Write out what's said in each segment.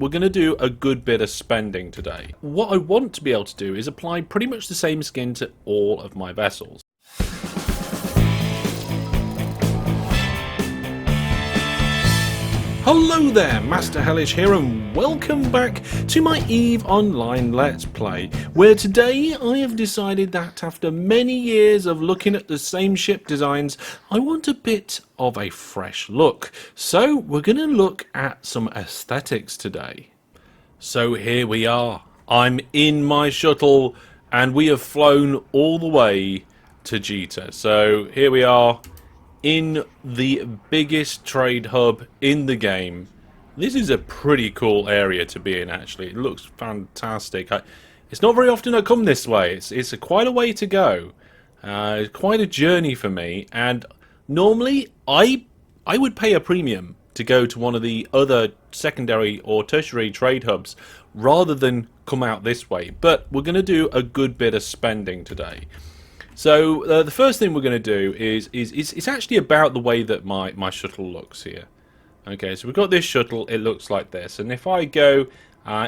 we're going to do a good bit of spending today. What I want to be able to do is apply pretty much the same skin to all of my vessels. Hello there, Master Hellish here, and welcome back to my EVE Online Let's Play, where today I have decided that after many years of looking at the same ship designs, I want a bit of a fresh look. So we're going to look at some aesthetics today. So here we are. I'm in my shuttle, and we have flown all the way to Jita. So here we are, in the biggest trade hub in the game. This is a pretty cool area to be in, actually. It looks fantastic. It's not very often I come this way. It's quite a way to go. Quite a journey for me. And normally, I would pay a premium to go to one of the other secondary or tertiary trade hubs rather than come out this way. But we're going to do a good bit of spending today. So the first thing we're going to do is it's actually about the way that my shuttle looks here. Okay, so we've got this shuttle, it looks like this, and if I go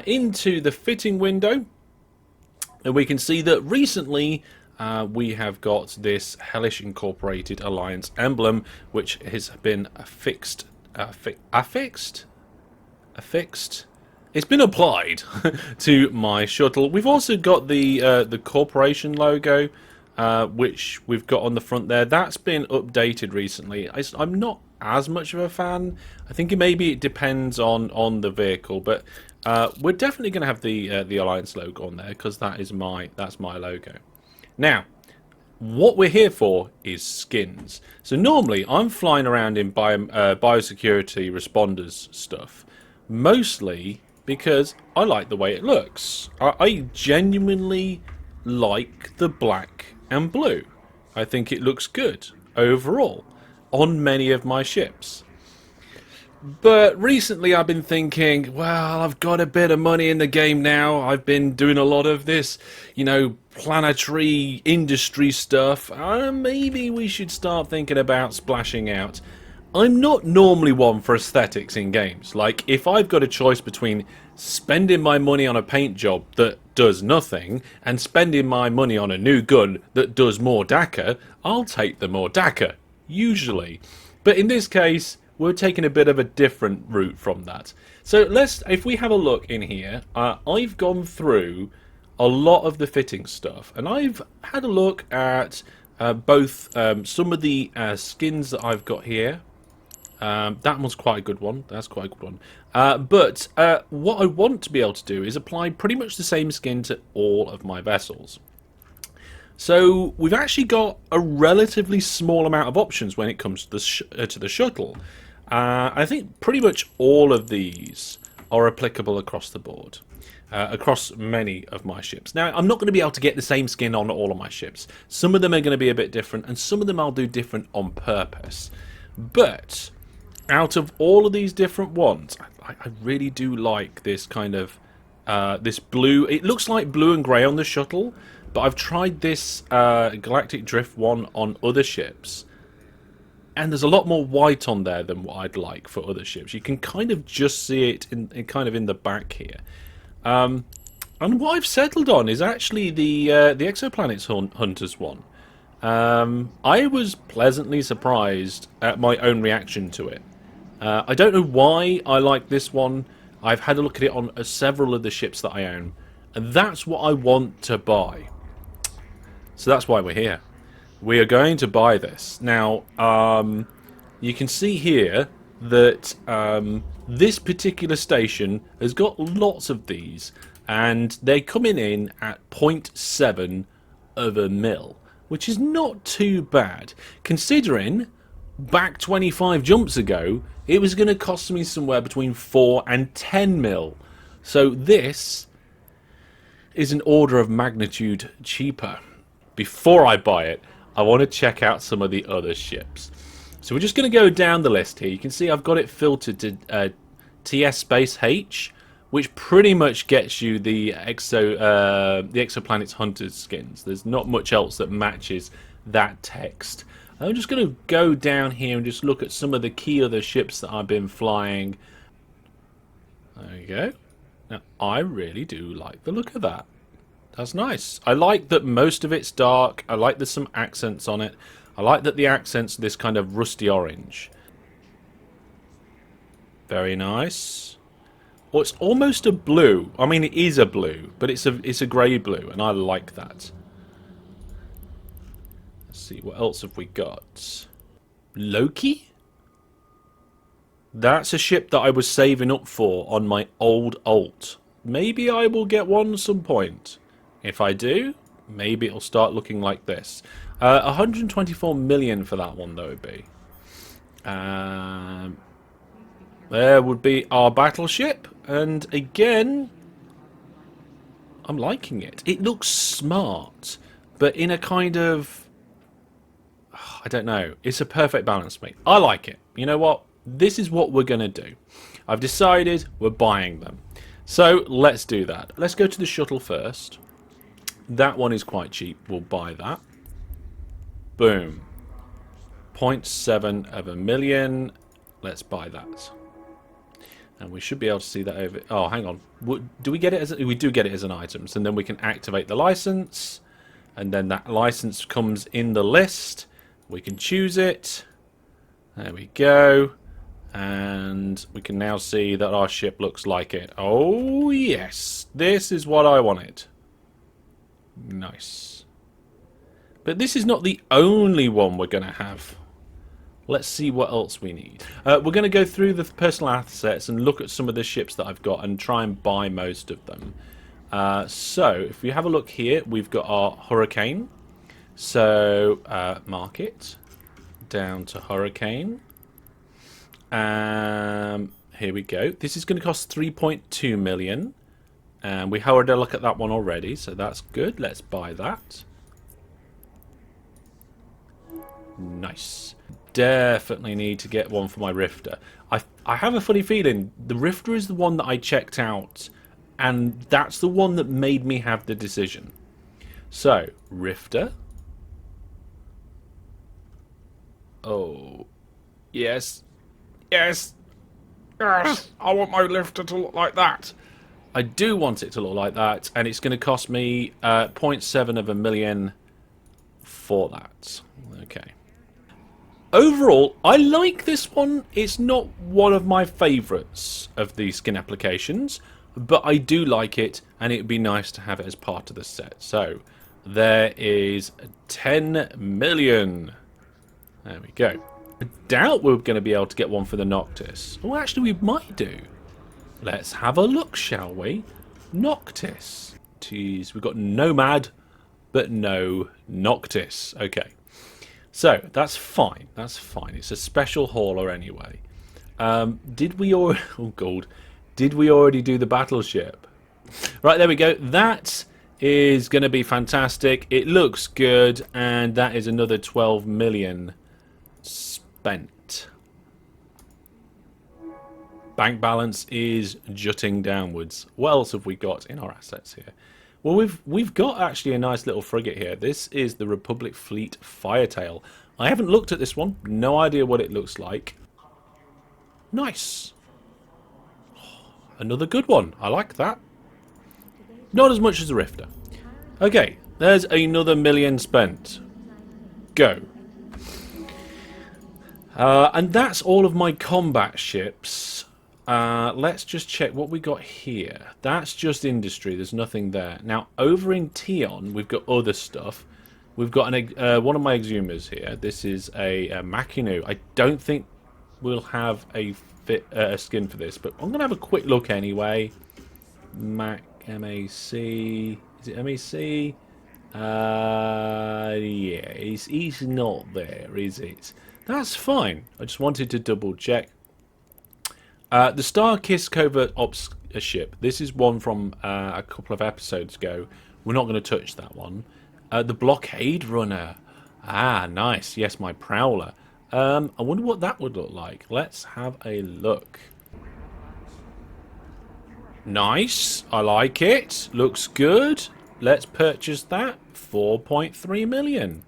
into the fitting window, and we can see that recently we have got this Hellish Incorporated Alliance emblem, which has been affixed. It's been applied to my shuttle. We've also got the corporation logo, which we've got on the front there. That's been updated recently. I'm not as much of a fan. I think maybe it depends on the vehicle, but we're definitely going to have the Alliance logo on there because that's my logo. Now, what we're here for is skins. So normally I'm flying around in biosecurity responders stuff, mostly because I like the way it looks. I genuinely like the black and blue. I think it looks good overall on many of my ships. But recently I've been thinking, well, I've got a bit of money in the game now. I've been doing a lot of this, planetary industry stuff. Maybe we should start thinking about splashing out. I'm not normally one for aesthetics in games. Like, if I've got a choice between spending my money on a paint job that does nothing and spending my money on a new gun that does more DACA, I'll take the more DACA, usually. But in this case, we're taking a bit of a different route from that. So if we have a look in here, I've gone through a lot of the fitting stuff, and I've had a look at both some of the skins that I've got here. That one's quite a good one. That's quite a good one. But what I want to be able to do is apply pretty much the same skin to all of my vessels. So we've actually got a relatively small amount of options when it comes to the shuttle. I think pretty much all of these are applicable across the board. Across many of my ships. Now, I'm not going to be able to get the same skin on all of my ships. Some of them are going to be a bit different, and some of them I'll do different on purpose. But out of all of these different ones, I really do like this kind of this blue. It looks like blue and grey on the shuttle, but I've tried this Galactic Drift one on other ships, and there's a lot more white on there than what I'd like for other ships. You can kind of just see it in the back here. And what I've settled on is actually the Exoplanets Hunters one. I was pleasantly surprised at my own reaction to it. I don't know why I like this one. I've had a look at it on several of the ships that I own, and that's what I want to buy. So that's why we're here. We are going to buy this. Now, you can see here that this particular station has got lots of these, and they're coming in at 0.7 of a mil, which is not too bad, considering back 25 jumps ago, it was going to cost me somewhere between 4 and 10 mil. So this is an order of magnitude cheaper. Before I buy it, I want to check out some of the other ships. So we're just going to go down the list here. You can see I've got it filtered to TS space H, which pretty much gets you the Exoplanets Hunters skins. There's not much else that matches that text. I'm just going to go down here and just look at some of the key other ships that I've been flying. There you go. Now, I really do like the look of that. That's nice. I like that most of it's dark. I like there's some accents on it. I like that the accents are this kind of rusty orange. Very nice. Well, it's almost a blue. I mean, it is a blue, but it's a grey blue, and I like that. Let's see, what else have we got? Loki? That's a ship that I was saving up for on my old alt. Maybe I will get one at some point. If I do, maybe it'll start looking like this. 124 million for that one, though, would be. There would be our battleship, and again, I'm liking it. It looks smart, but in a kind of, I don't know. It's a perfect balance for me. I like it. You know what? This is what we're going to do. I've decided we're buying them. So let's do that. Let's go to the shuttle first. That one is quite cheap. We'll buy that. Boom. 0.7 of a million. Let's buy that. And we should be able to see that over... Oh, hang on. Do we get it as... We do get it as an item. So then we can activate the license. And then that license comes in the list. We can choose it. There we go. And we can now see that our ship looks like it. Oh, yes. This is what I wanted. Nice. But this is not the only one we're going to have. Let's see what else we need. We're going to go through the personal assets and look at some of the ships that I've got and try and buy most of them. So, if we have a look here, we've got our Hurricane. So, market. Down to Hurricane. Here we go. This is going to cost 3.2 million. And we had a look at that one already, so that's good. Let's buy that. Nice. Definitely need to get one for my Rifter. I have a funny feeling the Rifter is the one that I checked out, and that's the one that made me have the decision. So, Rifter. Oh. Yes. Yes. Yes. I want my Rifter to look like that. I do want it to look like that, and it's going to cost me 0.7 of a million for that. Okay. Overall, I like this one. It's not one of my favourites of the skin applications, but I do like it, and it would be nice to have it as part of the set. So, there is 10 million. There we go. I doubt we're going to be able to get one for the Noctis. Oh, actually, we might do. Let's have a look, shall we? Noctis. Jeez, we've got Nomad, but no Noctis. Okay. So, that's fine. That's fine. It's a special hauler anyway. Did we already... Oh, God. Did we already do the battleship? Right, there we go. That is going to be fantastic. It looks good. And that is another 12 million spent. Bank balance is jutting downwards. What else have we got in our assets here? Well, we've got actually a nice little frigate here. This is the Republic Fleet Firetail. I haven't looked at this one. No idea what it looks like. Nice. Another good one. I like that. Not as much as the Rifter. Okay, there's another million spent. Go. And that's all of my combat ships. Let's just check what we got here. That's just industry. There's nothing there. Now, over in Tion, we've got other stuff. We've got one of my exhumers here. This is a Machinu. I don't think we'll have a skin for this, but I'm going to have a quick look anyway. MAC. Is it MAC? Yeah, he's not there, is it? That's fine. I just wanted to double check. The Starkiss Covert Ops ship. This is one from a couple of episodes ago. We're not going to touch that one. The Blockade Runner. Ah, nice. Yes, my Prowler. I wonder what that would look like. Let's have a look. Nice. I like it. Looks good. Let's purchase that. 4.3 million.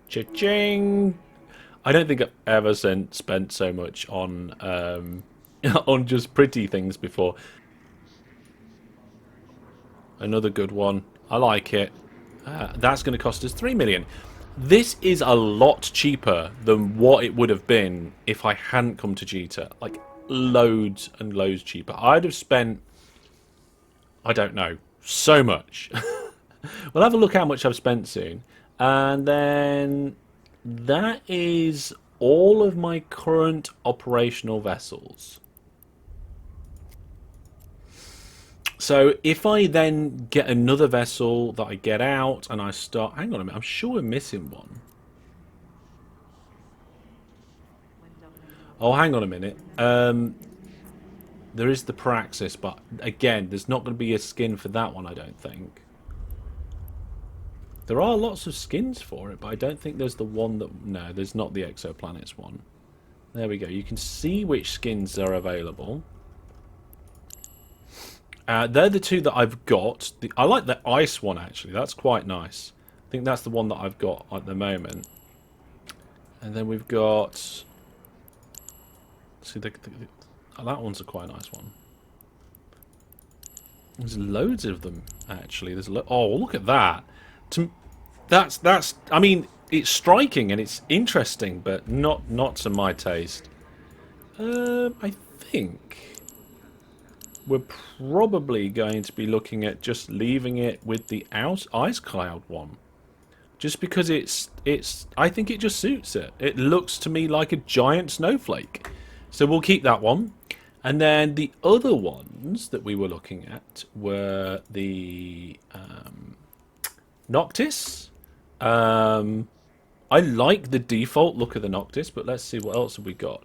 Cha-ching. I don't think I've ever spent so much on on just pretty things before. Another good one. I like it. That's going to cost us 3 million. This is a lot cheaper than what it would have been if I hadn't come to Jita. Like, loads and loads cheaper. I'd have spent, I don't know, so much. We'll have a look how much I've spent soon. And then that is all of my current operational vessels. So if I then get another vessel that I get out and I start... Hang on a minute, I'm sure we're missing one. Oh, hang on a minute. There is the Praxis, but again, there's not going to be a skin for that one, I don't think. There are lots of skins for it, but I don't think there's the one that... No, there's not the Exoplanets one. There we go. You can see which skins are available. They're the two that I've got. I like the ice one, actually. That's quite nice. I think that's the one that I've got at the moment. And then we've got... See, oh, that one's a quite nice one. There's loads of them, actually. There's oh, look at that. That's. I mean, it's striking and it's interesting, but not to my taste. I think we're probably going to be looking at just leaving it with the ice cloud one, just because it's. I think it just suits it. It looks to me like a giant snowflake, so we'll keep that one. And then the other ones that we were looking at were the Noctis. I like the default look of the Noctis, but let's see what else have we got.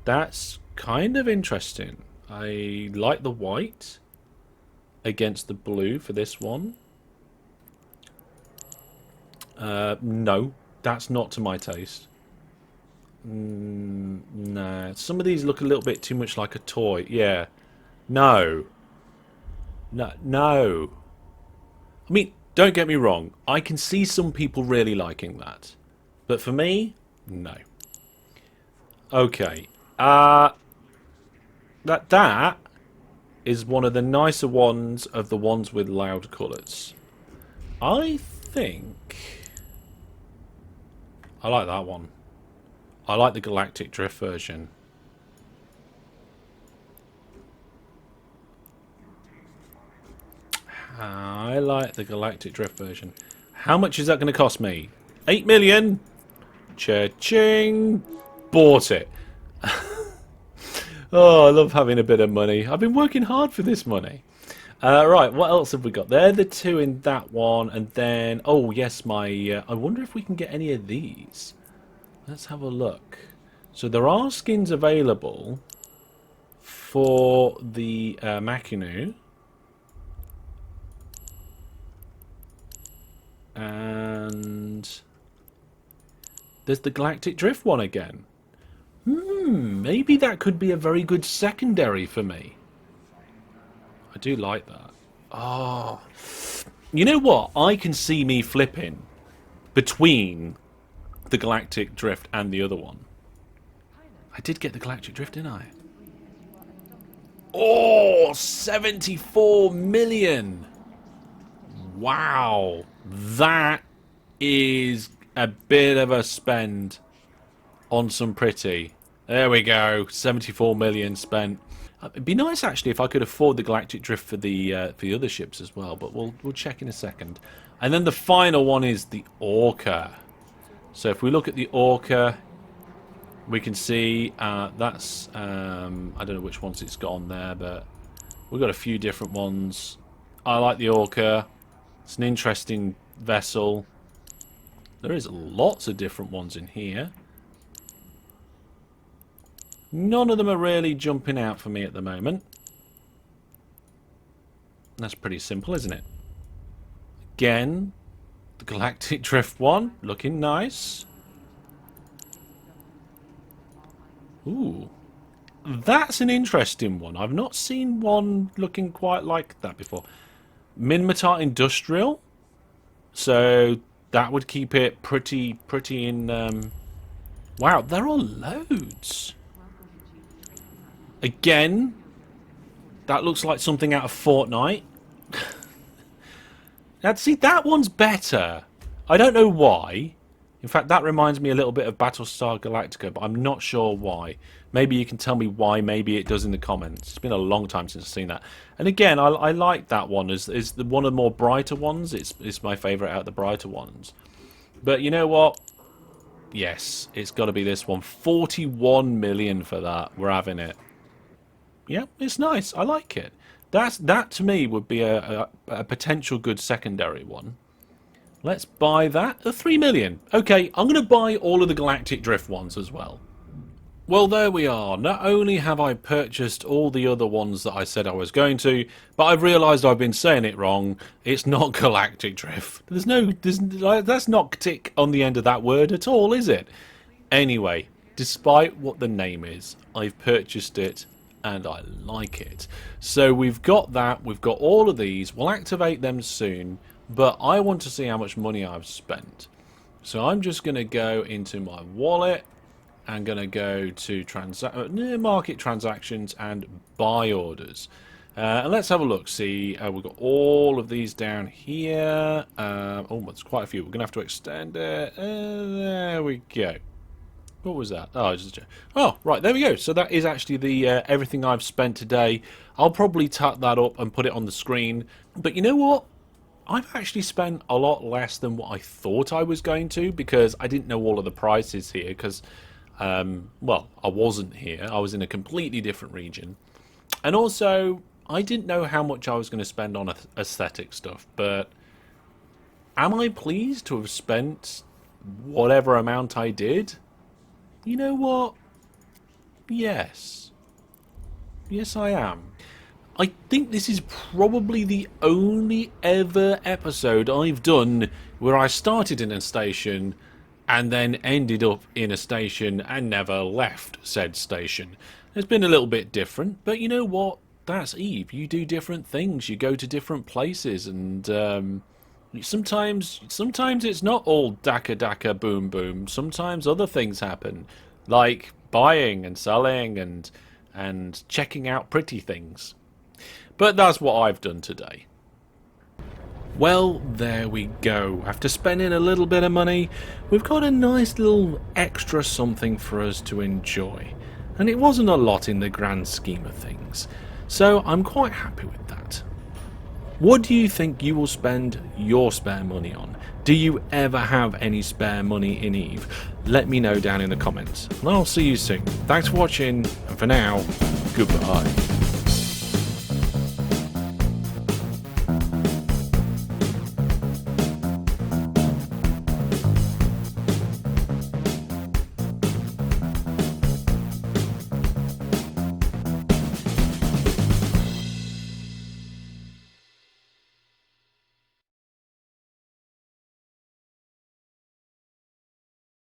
That's kind of interesting. I like the white against the blue for this one. No, that's not to my taste. Nah, some of these look a little bit too much like a toy. Yeah. No. No. I mean, don't get me wrong. I can see some people really liking that. But for me, no. Okay. That is one of the nicer ones of the ones with loud colours. I think I like that one. I like the Galactic Drift version. I like the Galactic Drift version. How much is that going to cost me? 8 million! Cha-ching! Bought it. Oh, I love having a bit of money. I've been working hard for this money. Right, what else have we got? They're the two in that one. And then, oh yes, I wonder if we can get any of these. Let's have a look. So there are skins available for the Machinu. And there's the Galactic Drift one again. Maybe that could be a very good secondary for me. I do like that. Oh, you know what? I can see me flipping between the Galactic Drift and the other one. I did get the Galactic Drift, didn't I? Oh, 74 million. Wow. That is a bit of a spend on some pretty. There we go. 74 million spent. It'd be nice actually if I could afford the Galactic Drift for the other ships as well, but we'll check in a second. And then the final one is the Orca. So if we look at the Orca, we can see that's I don't know which ones it's got on there, but we've got a few different ones. I like the Orca. It's an interesting vessel. There is lots of different ones in here. None of them are really jumping out for me at the moment. That's pretty simple, isn't it? Again, the Galactic Drift one, looking nice. Ooh. That's an interesting one. I've not seen one looking quite like that before. Minmatar Industrial. So that would keep it pretty in... Wow, there are loads. Again, that looks like something out of Fortnite. Now, see, that one's better. I don't know why. In fact, that reminds me a little bit of Battlestar Galactica, but I'm not sure why. Maybe you can tell me why. Maybe it does in the comments. It's been a long time since I've seen that. And again, I like that one. Is one of the more brighter ones. It's my favourite out of the brighter ones. But you know what? Yes, it's got to be this one. 41 million for that. We're having it. Yeah, it's nice. I like it. That to me would be a potential good secondary one. Let's buy that. 3 million. Okay, I'm going to buy all of the Galactic Drift ones as well. Well, there we are. Not only have I purchased all the other ones that I said I was going to, but I've realised I've been saying it wrong. It's not Galactic Drift. That's not tick on the end of that word at all, is it? Anyway, despite what the name is, I've purchased it and I like it. So we've got that. We've got all of these. We'll activate them soon. But I want to see how much money I've spent. So I'm just going to go into my wallet. I'm going to go to market transactions and buy orders. And let's have a look. See, we've got all of these down here. Oh, there's quite a few. We're going to have to extend it. There we go. What was that? Oh, right, there we go. So that is actually the everything I've spent today. I'll probably tap that up and put it on the screen. But you know what? I've actually spent a lot less than what I thought I was going to, because I didn't know all of the prices here, because, well, I wasn't here. I was in a completely different region. And also, I didn't know how much I was going to spend on aesthetic stuff, but am I pleased to have spent whatever amount I did? You know what? Yes. Yes, I am. I think this is probably the only ever episode I've done where I started in a station and then ended up in a station and never left said station. It's been a little bit different, but you know what? That's Eve. You do different things. You go to different places, and sometimes it's not all daka daka boom boom. Sometimes other things happen, like buying and selling and checking out pretty things. But that's what I've done today. Well, there we go. After spending a little bit of money, we've got a nice little extra something for us to enjoy. And it wasn't a lot in the grand scheme of things. So I'm quite happy with that. What do you think you will spend your spare money on? Do you ever have any spare money in Eve? Let me know down in the comments. And I'll see you soon. Thanks for watching, and for now, goodbye.